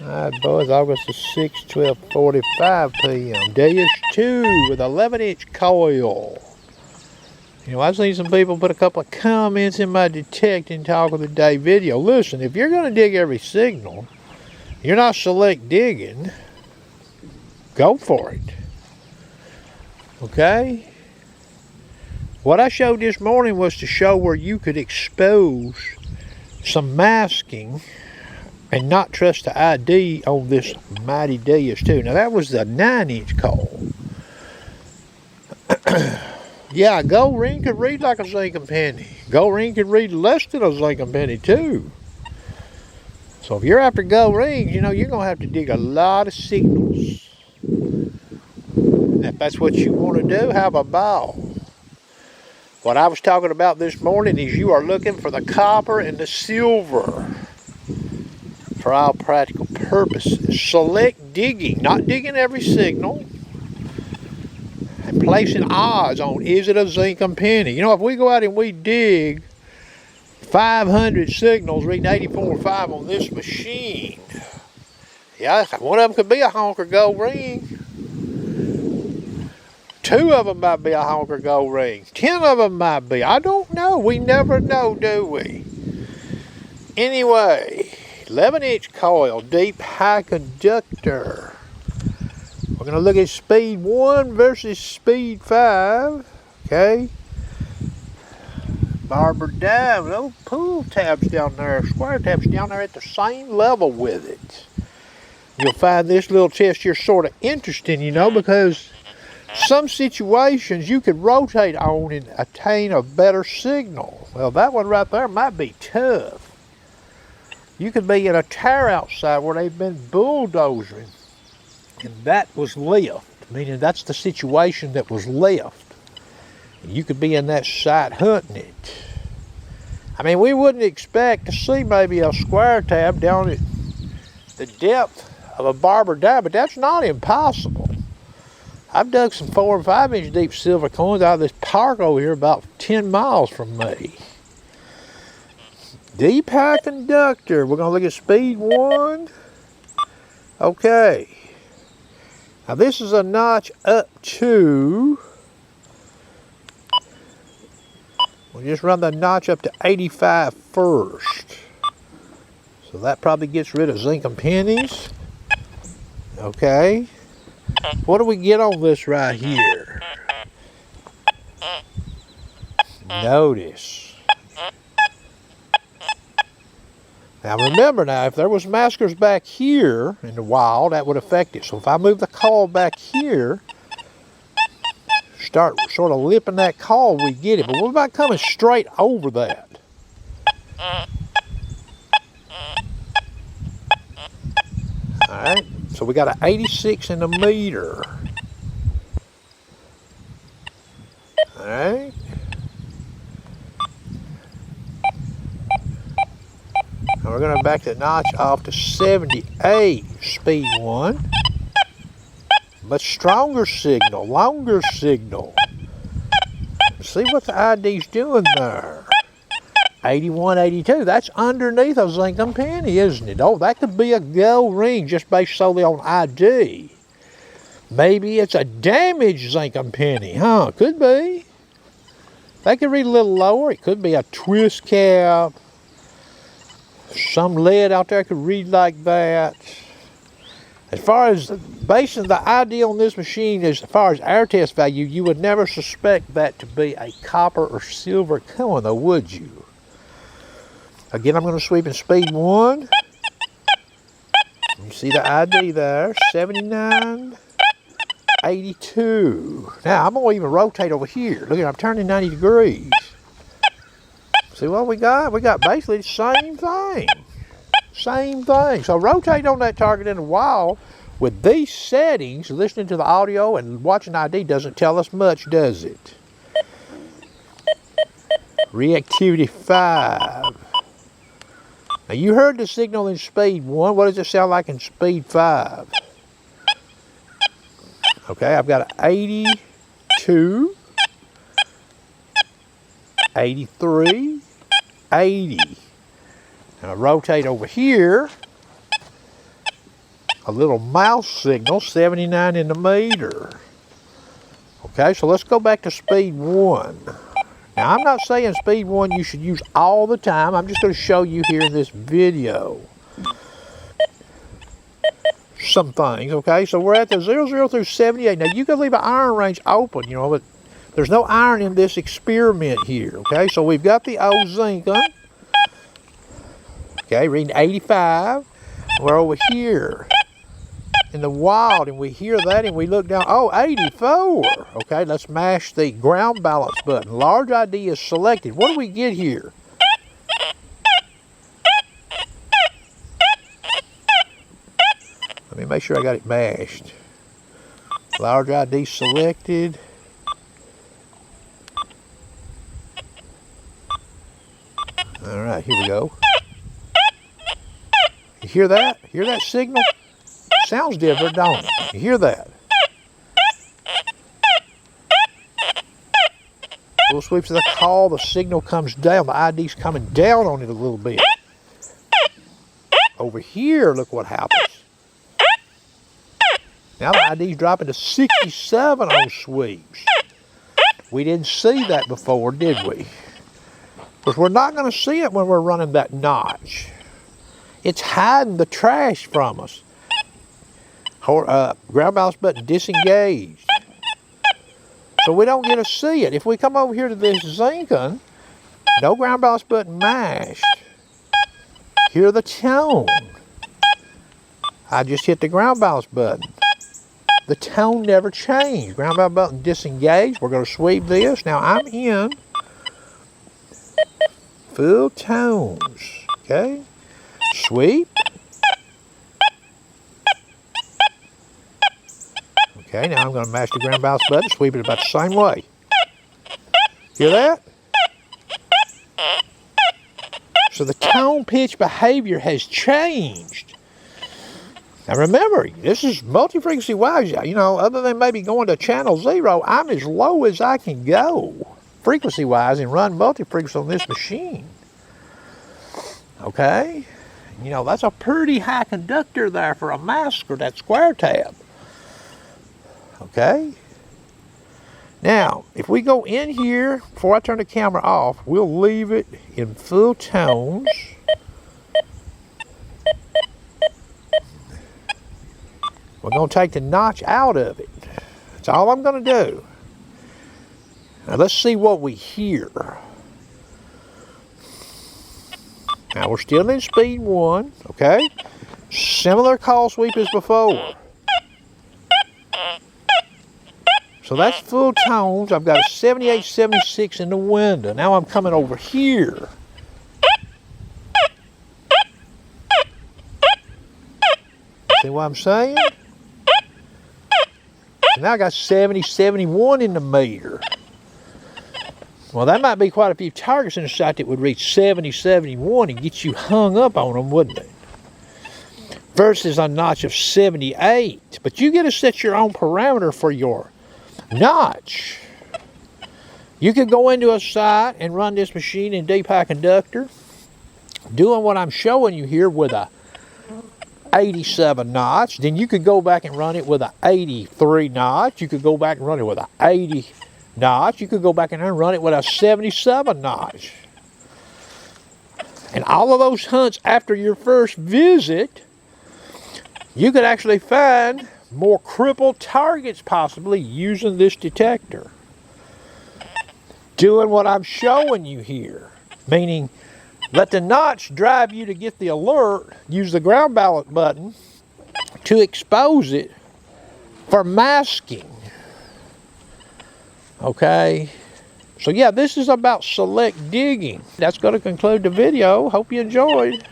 Alright, boys, August the 6th, 12:45 p.m. Deus 2 with 11-inch coil. You know, I've seen some people put a couple of comments in my Detecting Talk of the Day video. Listen, if you're going to dig every signal, you're not select digging, go for it. Okay? What I showed this morning was to show where you could expose some masking and not trust the ID on this mighty Deus 2. Now that was the 9-inch coil. Yeah, gold ring could read like a zinc and penny. Gold ring could read less than a zinc and penny too. So if you're after gold rings, you know, you're going to have to dig a lot of signals. If that's what you want to do, have a ball. What I was talking about this morning is you are looking for the copper and the silver. For all practical purposes. Select digging, not digging every signal. And placing odds on, is it a zinc and penny? You know, if we go out and we dig 500 signals reading 84.5 on this machine, yeah, one of them could be a honker gold ring. 2 of them might be a honker gold ring. 10 of them might be. I don't know. We never know, do we? Anyway, 11-inch coil, deep high conductor. We're going to look at speed 1 versus speed 5. Okay. Barber dive. Those pull tabs down there, square tabs down there at the same level with it. You'll find this little test here sort of interesting, you know, because some situations you could rotate on and attain a better signal. Well, that one right there might be tough. You could be in a tear outside where they've been bulldozing, and that was left, meaning that's the situation that was left. You could be in that site hunting it. I mean, we wouldn't expect to see maybe a square tab down at the depth of a barber dive, but that's not impossible. I've dug some 4 and 5-inch deep silver coins out of this park over here about 10 miles from me. Deep high conductor. We're going to look at speed 1. Okay. Now this is a notch up to, we'll just run the notch up to 85 first. So that probably gets rid of zinc and pennies. Okay. What do we get on this right here? Notice. Now remember now, if there was maskers back here in the wild, that would affect it. So if I move the coil back here, start sort of lipping that coil, we get it. But what about coming straight over that? Alright, so we got an 86 in the meter. Alright. We're going to back the notch off to 78, speed 1. But stronger signal, longer signal. See what the ID's doing there. 81, 82, that's underneath a zinc and penny, isn't it? Oh, that could be a gold ring just based solely on ID. Maybe it's a damaged zinc and penny, huh? Could be. They could read a little lower. It could be a twist cap. Some lead out there could read like that. As far as basing the ID on this machine, as far as our test value, you would never suspect that to be a copper or silver coin, though, would you? Again, I'm going to sweep in speed 1. You see the ID there, 79, 82. Now, I'm going to even rotate over here. Look at it, I'm turning 90 degrees. See what we got? We got basically the same thing. Same thing. So rotate on that target in the wild with these settings. Listening to the audio and watching ID doesn't tell us much, does it? Reactivity 5. Now you heard the signal in speed 1. What does it sound like in speed 5? Okay, I've got an 82, 83, 80. Now I rotate over here. a little mouse signal, 79 in the meter. Okay, so let's go back to speed 1. Now, I'm not saying speed 1 you should use all the time. I'm just going to show you here in this video some things, okay? So we're at the 00 through 78. Now, you can leave an iron range open, you know, but there's no iron in this experiment here, okay? So we've got the old Zinken, okay, reading 85. We're over here in the wild, and we hear that, and we look down, oh, 84. Okay, let's mash the ground balance button. Large ID is selected. What do we get here? Let me make sure I got it mashed. Large ID selected. All right, here we go. You hear that? Hear that signal? Sounds different, don't it? You hear that? Full sweeps of the call, the signal comes down. The ID's coming down on it a little bit. Over here, look what happens. Now the ID's dropping to 67 on sweeps. We didn't see that before, did we? Because we're not going to see it when we're running that notch. It's hiding the trash from us. Ground balance button disengaged. So we don't get to see it. If we come over here to this Zinken, no ground balance button mashed. Hear the tone. I just hit the ground balance button. The tone never changed. Ground balance button disengaged. We're going to sweep this. Now I'm in full tones. Okay. Sweep. Okay, now I'm going to mash the ground balance button, sweep it about the same way. Hear that? So the tone pitch behavior has changed. Now remember, this is multi-frequency wise, you know, other than maybe going to channel 0, I'm as low as I can go frequency wise and run multi-frequency on this machine. Okay? You know, that's a pretty high conductor there for a masker, that square tab. Okay? Now, if we go in here, before I turn the camera off, we'll leave it in full tones. We're going to take the notch out of it. That's all I'm going to do. Now, let's see what we hear. Now, we're still in speed 1, okay? Similar call sweep as before. So that's full tones. I've got a 78, 76 in the window. Now I'm coming over here. See what I'm saying? So now I got 70, 71 in the meter. Well, that might be quite a few targets in the sight that would reach 70, 71 and get you hung up on them, wouldn't it? Versus a notch of 78. But you get to set your own parameter for your notch. You could go into a site and run this machine in deep high conductor, doing what I'm showing you here with a 87 notch. Then you could go back and run it with a 83 notch. You could go back and run it with a 80 notch. You could go back and run it with a 77 notch. And all of those hunts after your first visit, you could actually find more crippled targets possibly using this detector. Doing what I'm showing you here. Meaning, let the notch drive you to get the alert, use the ground balance button to expose it for masking. Okay? So yeah, this is about select digging. That's going to conclude the video. Hope you enjoyed.